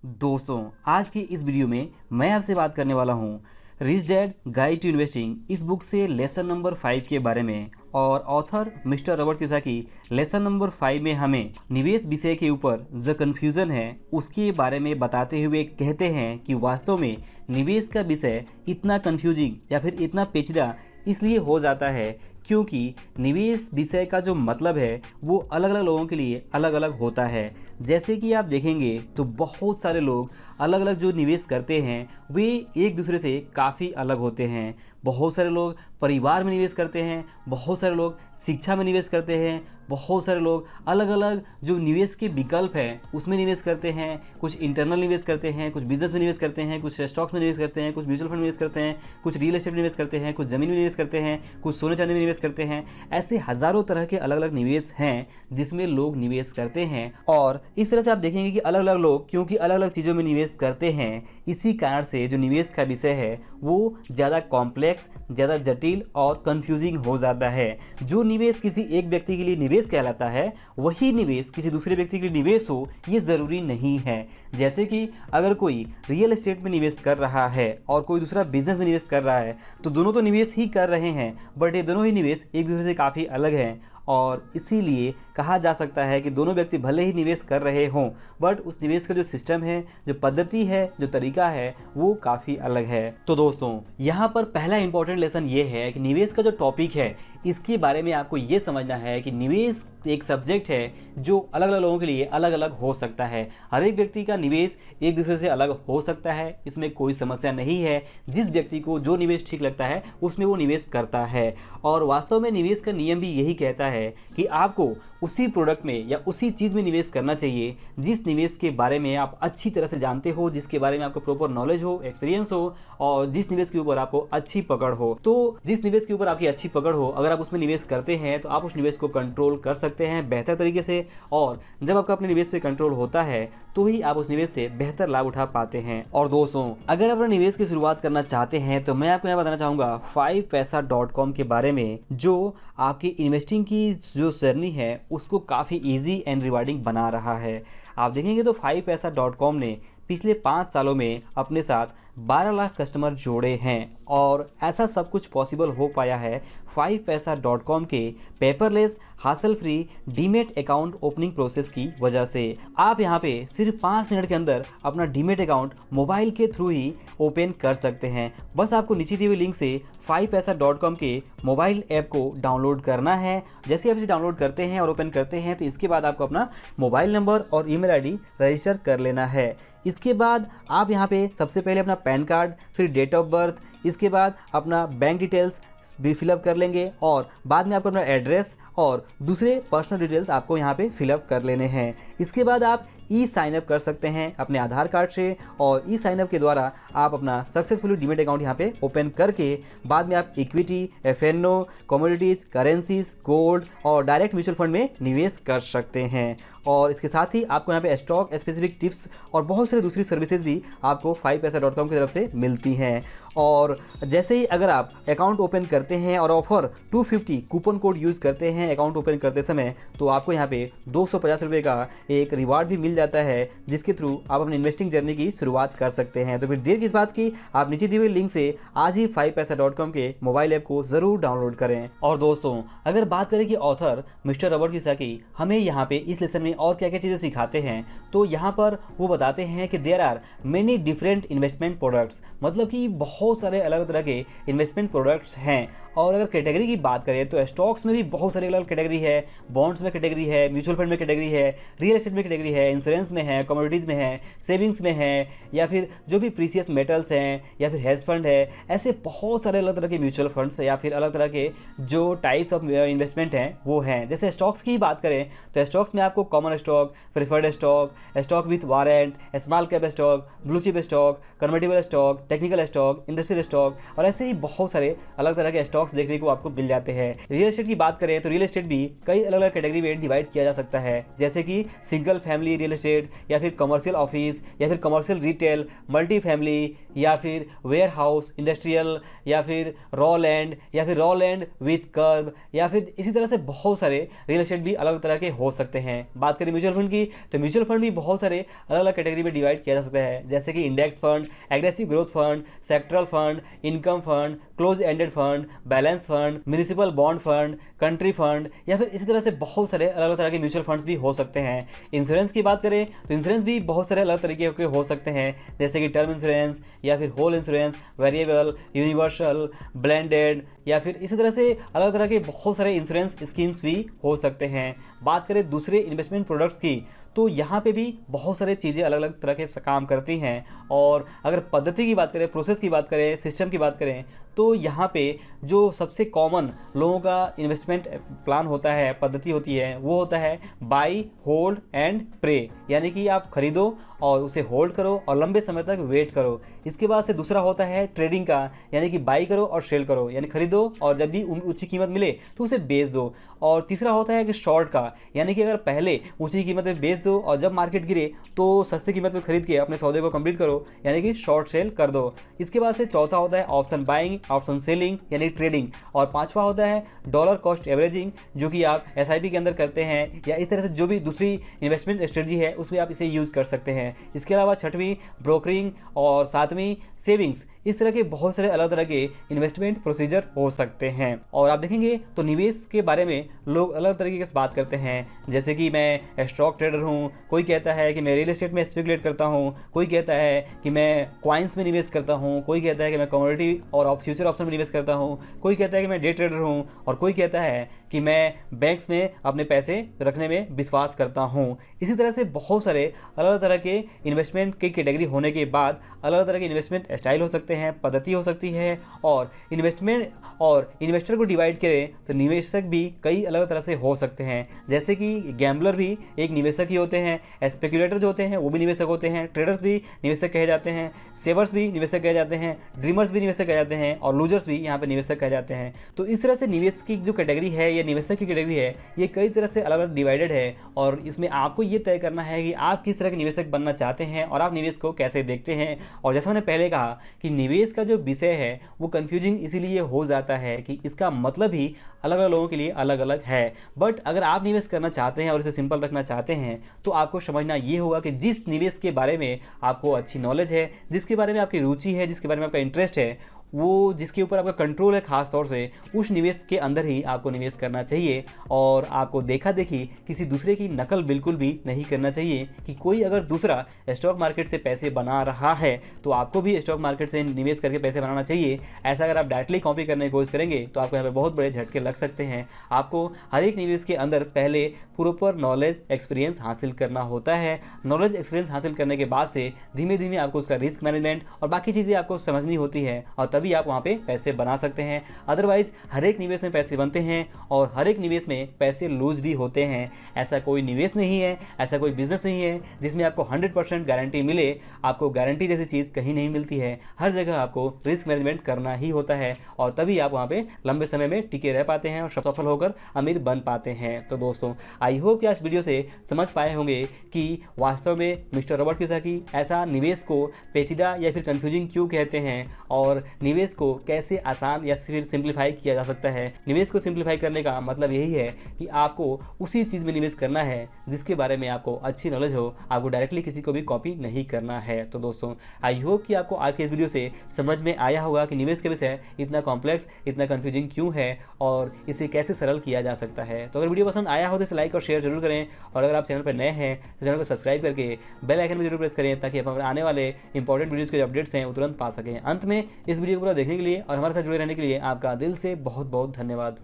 दोस्तों, आज की इस वीडियो में मैं आपसे बात करने वाला हूँ rich dad guide to investing इस बुक से लेसन नंबर 5 के बारे में। और author mister Robert Kiyosaki lesson number 5 में हमें निवेश विषय के ऊपर जो कन्फ्यूज़न है उसके बारे में बताते हुए कहते हैं कि वास्तव में निवेश का विषय इतना कन्फ्यूजिंग या फिर इतना पेचीदा इसलिए हो जाता है क्योंकि निवेश विषय का जो मतलब है वो अलग अलग लोगों के लिए अलग अलग होता है। जैसे कि आप देखेंगे तो बहुत सारे लोग अलग अलग जो निवेश करते हैं वे एक दूसरे से काफ़ी अलग होते हैं। बहुत सारे लोग परिवार में निवेश करते हैं, बहुत सारे लोग शिक्षा में निवेश करते हैं, बहुत सारे लोग अलग अलग जो निवेश के विकल्प हैं उसमें निवेश करते हैं। कुछ इंटरनल निवेश करते हैं, कुछ बिजनेस में निवेश करते हैं, कुछ स्टॉक्स में निवेश करते हैं, कुछ म्यूचुअल फंड में निवेश करते हैं, कुछ रियल एस्टेट में निवेश करते हैं, कुछ ज़मीन में निवेश करते हैं, कुछ सोने चांदी में निवेश करते हैं। ऐसे हज़ारों तरह के अलग अलग निवेश हैं जिसमें लोग निवेश करते हैं। और इस तरह से आप देखेंगे कि अलग अलग लोग क्योंकि अलग अलग चीज़ों में निवेश करते हैं, इसी कारण से जो निवेश का विषय है वो ज़्यादा कॉम्प्लेक्स, ज़्यादा जटिल और कंफ्यूजिंग हो जाता है। जो निवेश किसी एक व्यक्ति के लिए निवेश कहलाता है वही निवेश किसी दूसरे व्यक्ति के लिए निवेश हो ये ज़रूरी नहीं है। जैसे कि अगर कोई रियल एस्टेट में निवेश कर रहा है और कोई दूसरा बिजनेस में निवेश कर रहा है तो दोनों तो निवेश ही कर रहे हैं, बट ये दोनों ही निवेश एक दूसरे से काफ़ी अलग हैं। और इसीलिए कहा जा सकता है कि दोनों व्यक्ति भले ही निवेश कर रहे हों बट उस निवेश का जो सिस्टम है, जो पद्धति है, जो तरीका है वो काफ़ी अलग है। तो दोस्तों, यहाँ पर पहला इंपॉर्टेंट लेसन ये है कि निवेश का जो टॉपिक है इसके बारे में आपको ये समझना है कि निवेश एक सब्जेक्ट है जो अलग अलग लोगों के लिए अलग अलग हो सकता है। हर एक व्यक्ति का निवेश एक दूसरे से अलग हो सकता है, इसमें कोई समस्या नहीं है। जिस व्यक्ति को जो निवेश ठीक लगता है उसमें वो निवेश करता है। और वास्तव में निवेश का नियम भी यही कहता है कि आपको उसी प्रोडक्ट में या उसी चीज़ में निवेश करना चाहिए जिस निवेश के बारे में आप अच्छी तरह से जानते हो, जिसके बारे में आपको प्रॉपर नॉलेज हो, एक्सपीरियंस हो और जिस निवेश के ऊपर आपको अच्छी पकड़ हो। तो जिस निवेश के ऊपर आपकी अच्छी पकड़ हो, अगर आप उसमें निवेश करते हैं तो आप उस निवेश को कंट्रोल कर सकते हैं बेहतर तरीके से। और जब आपका अपने निवेश पे कंट्रोल होता है तो ही आप उस निवेश से बेहतर लाभ उठा पाते हैं। और दोस्तों, अगर आप अपने निवेश की शुरुआत करना चाहते हैं तो मैं आपको यहाँ बताना चाहूँगा 5paisa.com के बारे में, जो आपकी इन्वेस्टिंग की जो जर्नी है उसको काफ़ी ईजी एंड रिवार्डिंग बना रहा है। आप देखेंगे तो 5paisa.com ने पिछले 5 सालों में अपने साथ 12 लाख कस्टमर जोड़े हैं। और ऐसा सब कुछ पॉसिबल हो पाया है 5paisa.com के पेपरलेस, हासल free demat account opening process की वजह से। आप यहां पे सिर्फ 5 मिनट के अंदर अपना डीमेट अकाउंट मोबाइल के थ्रू ही ओपन कर सकते हैं। बस आपको नीचे दिए हुए लिंक से 5paisa.com के मोबाइल ऐप को डाउनलोड करना है। जैसे आप इसे डाउनलोड करते हैं और ओपन करते हैं तो इसके बाद आपको अपना मोबाइल नंबर और ईमेल आईडी रजिस्टर कर लेना है। इसके बाद आप यहाँ पे सबसे पहले अपना पैन कार्ड, फिर डेट ऑफ बर्थ, इसके बाद अपना बैंक डिटेल्स भी फिलअप कर लेंगे और बाद में आपको अपना एड्रेस और दूसरे पर्सनल डिटेल्स आपको यहाँ पे फिलअप कर लेने हैं। इसके बाद आप ई साइन अप कर सकते हैं अपने आधार कार्ड से और ई साइन अप के द्वारा आप अपना सक्सेसफुली डीमेट अकाउंट यहाँ पे ओपन करके बाद में आप equity, F and O, commodities, currencies, gold और डायरेक्ट म्यूचुअल फंड में निवेश कर सकते हैं। और इसके साथ ही आपको यहाँ पे स्टॉक स्पेसिफिक टिप्स और बहुत सारी दूसरी सर्विसेज भी आपको 5paisa.com की तरफ से मिलती हैं। और जैसे ही अगर आप अकाउंट ओपन करते हैं और ऑफर 250 कूपन कोड यूज़ करते हैं अकाउंट ओपन करते समय, तो आपको यहाँ पे 250 रुपये का एक रिवार्ड भी मिल जाता है जिसके थ्रू आप अपनी इन्वेस्टिंग जर्नी की शुरुआत कर सकते हैं। तो फिर देर किस बात की, आप नीचे दिए हुए लिंक से आज ही 5paisa.com के मोबाइल ऐप को ज़रूर डाउनलोड करें। और दोस्तों, अगर बात करें कि ऑथर मिस्टर रॉबर्ट कियोसाकी हमें यहाँ पे इस लेसन में और क्या क्या चीज़ें सिखाते हैं, तो यहाँ पर वो बताते हैं कि there are many different investment products, मतलब कि बहुत सारे अलग तरह के इन्वेस्टमेंट प्रोडक्ट्स हैं। और अगर कैटेगरी की बात करें तो स्टॉक्स में भी बहुत सारी अलग अलग कैटेगरी है, बॉन्ड्स में कैटेगरी है, म्यूचुअल फंड में कैटेगरी है, रियल एस्टेट में कैटेगरी है, इंश्योरेंस में है, कमोडिटीज़ में है, सेविंग्स में है, या फिर जो भी प्रीसियस मेटल्स हैं, या फिर हेज फंड है। ऐसे बहुत सारे अलग तरह के म्यूचुअल फंड्स या फिर अलग तरह के जो टाइप्स ऑफ इन्वेस्टमेंट हैं वो हैं। जैसे स्टॉक्स की बात करें तो स्टॉक्स में आपको common stock, preferred stock, stock with warrant, small cap stock, blue chip stock, convertible stock, technical stock, industrial stock और ऐसे ही बहुत सारे अलग तरह के स्टॉक स्टॉक्स देखने को आपको मिल जाते हैं। रियल एस्टेट की बात करें तो रियल एस्टेट भी कई अलग अलग कैटेगरी में डिवाइड किया जा सकता है, जैसे कि सिंगल फैमिली रियल एस्टेट, या फिर कमर्शियल ऑफिस, या फिर कमर्शियल रिटेल, मल्टी फैमिली, या फिर वेयर हाउस, इंडस्ट्रियल, या फिर रॉ लैंड, या फिर रॉ लैंड विथ कर्ब, या फिर इसी तरह से बहुत सारे रियल एस्टेट भी अलग तरह के हो सकते हैं। बात करें म्यूचुअल फंड की तो म्यूचुअल फंड भी बहुत सारे अलग अलग कैटेगरी में डिवाइड किया जा सकता है, जैसे कि index fund, aggressive growth fund, sectoral fund, income fund, close ended fund, balance fund, municipal bond fund, country fund, या फिर इसी तरह से बहुत सारे अलग अलग तरह के म्यूचुअल फंड्स भी हो सकते हैं। इंश्योरेंस की बात करें तो इंश्योरेंस भी बहुत सारे अलग तरीके के हो सकते हैं, जैसे कि टर्म इंश्योरेंस, या फिर whole insurance, variable, universal, blended, या फिर इसी तरह से अलग तरह के बहुत सारे इंश्योरेंस स्कीम्स भी हो सकते हैं। बात करें दूसरे इन्वेस्टमेंट प्रोडक्ट्स की तो यहाँ पे भी बहुत सारी चीज़ें अलग अलग तरह के काम करती हैं। और अगर पद्धति की बात करें, प्रोसेस की बात करें, सिस्टम की बात करें तो यहाँ पे जो सबसे कॉमन लोगों का इन्वेस्टमेंट प्लान होता है, पद्धति होती है, वो होता है बाई, होल्ड एंड प्रे, यानी कि आप खरीदो और उसे होल्ड करो और लंबे समय तक वेट करो। इसके बाद से दूसरा होता है ट्रेडिंग का, यानी कि बाई करो और सेल करो, यानी खरीदो और जब भी ऊंची कीमत मिले तो उसे बेच दो। और तीसरा होता है कि शॉर्ट का, यानी कि अगर पहले ऊंची कीमत में बेच दो और जब मार्केट गिरे तो सस्ती कीमत में खरीद के अपने सौदे को कंप्लीट करो, यानी कि शॉर्ट सेल कर दो। इसके बाद से चौथा होता है ऑप्शन बाइंग, ऑप्शन सेलिंग यानी ट्रेडिंग, और पांचवा होता है डॉलर कॉस्ट एवरेजिंग, जो कि आप एसआईपी के अंदर करते हैं या इस तरह से जो भी दूसरी इन्वेस्टमेंट स्ट्रेटजी है उसमें आप इसे यूज़ कर सकते हैं। इसके अलावा छठवीं ब्रोकरिंग और सातवीं सेविंग्स, इस तरह के बहुत सारे अलग तरह के इन्वेस्टमेंट प्रोसीजर हो सकते हैं। और आप देखेंगे तो निवेश के बारे में लोग अलग तरीके से बात करते हैं, जैसे कि मैं स्टॉक ट्रेडर हूँ, कोई कहता है कि मैं रियल एस्टेट में स्पेकुलेट करता हूँ, कोई कहता है कि मैं कॉइन्स में निवेश करता हूँ, कोई कहता है कि मैं कमोडिटी और फ्यूचर ऑप्शन में निवेश करता हूँ, कोई कहता है कि मैं डे ट्रेडर हूँ, और कोई कहता है कि मैं बैंक्स में अपने पैसे रखने में विश्वास करता हूँ। इसी तरह से बहुत सारे अलग अलग तरह के इन्वेस्टमेंट की कैटेगरी होने के बाद अलग अलग तरह के इन्वेस्टमेंट स्टाइल हो सकते हैं, पद्धति हो सकती है। और इन्वेस्टमेंट और इन्वेस्टर को डिवाइड करें तो निवेशक भी कई अलग तरह से हो सकते हैं, जैसे कि गैम्बलर भी एक निवेशक ही होते हैं, स्पेकुलेटर जो होते हैं वो भी निवेशक होते हैं, ट्रेडर्स भी निवेशक कहे जाते हैं, सेवर्स भी निवेशक कहे जाते हैं, ड्रीमर्स भी निवेशक कहे जाते हैं, और लूजर्स भी यहाँ पर निवेशक कहे जाते हैं। तो इस तरह से निवेश की जो कैटेगरी है, ये निवेशक की कैटेगरी है, ये कई तरह से अलग अलग डिवाइडेड है। और इसमें आपको ये तय करना है कि आप किस तरह के निवेशक बनना चाहते हैं और आप निवेश को कैसे देखते हैं। और जैसा मैंने पहले कहा कि निवेश का जो विषय है वो कंफ्यूजिंग इसीलिए हो जाता है कि इसका मतलब ही अलग अलग लोगों के लिए अलग अलग है। बट अगर आप निवेश करना चाहते हैं और इसे सिंपल रखना चाहते हैं तो आपको समझना ये होगा कि जिस निवेश के बारे में आपको अच्छी नॉलेज है, जिसके बारे में आपकी रुचि है, जिसके बारे में आपका इंटरेस्ट है, वो जिसके ऊपर आपका कंट्रोल है, खास तौर से उस निवेश के अंदर ही आपको निवेश करना चाहिए। और आपको देखा देखी किसी दूसरे की नकल बिल्कुल भी नहीं करना चाहिए कि कोई अगर दूसरा स्टॉक मार्केट से पैसे बना रहा है तो आपको भी स्टॉक मार्केट से निवेश करके पैसे बनाना चाहिए। ऐसा अगर आप डायरेक्टली कॉपी करने की कोशिश करेंगे तो आपको यहाँ पे बहुत बड़े झटके लग सकते हैं। आपको हर एक निवेश के अंदर पहले प्रॉपर नॉलेज एक्सपीरियंस हासिल करना होता है। नॉलेज एक्सपीरियंस हासिल करने के बाद से धीमे धीमे आपको उसका रिस्क मैनेजमेंट और बाकी चीज़ें आपको समझनी होती है, और तभी आप वहाँ पे पैसे बना सकते हैं। अदरवाइज हर एक निवेश में पैसे बनते हैं और हर एक निवेश में पैसे लूज भी होते हैं। ऐसा कोई निवेश नहीं है, ऐसा कोई बिजनेस नहीं है जिसमें आपको 100% गारंटी मिले। आपको गारंटी जैसी चीज़ कहीं नहीं मिलती है। हर जगह आपको रिस्क मैनेजमेंट करना ही होता है, और तभी आप वहाँ पे लंबे समय में टिके रह पाते हैं और सफल होकर अमीर बन पाते हैं। तो दोस्तों, आई होप कि आज वीडियो से समझ पाए होंगे कि वास्तव में मिस्टर रॉबर्ट कियोसाकी ऐसा निवेश को पेचीदा या फिर कंफ्यूजिंग क्यों कहते हैं, और निवेश को कैसे आसान या फिर सिंप्लीफाई किया जा सकता है। निवेश को सिंप्लीफाई करने का मतलब यही है कि आपको उसी चीज़ में निवेश करना है जिसके बारे में आपको अच्छी नॉलेज हो। आपको डायरेक्टली किसी को भी कॉपी नहीं करना है। तो दोस्तों, आई होप कि आपको आज के इस वीडियो से समझ में आया होगा कि निवेश के विषय इतना कॉम्प्लेक्स, इतना कंफ्यूजिंग क्यों है और इसे कैसे सरल किया जा सकता है। तो अगर वीडियो पसंद आया हो तो इसे लाइक और शेयर जरूर करें, और अगर आप चैनल पर नए हैं तो चैनल को सब्सक्राइब करके बेल आइकन में जरूर प्रेस करें ताकि आप आने वाले इंपॉर्टेंट वीडियोज़ के जो अपडेट्स हैं वो तुरंत पा सकें। अंत में इस वीडियो को पूरा देखने के लिए और हमारे साथ जुड़े रहने के लिए आपका दिल से बहुत बहुत धन्यवाद।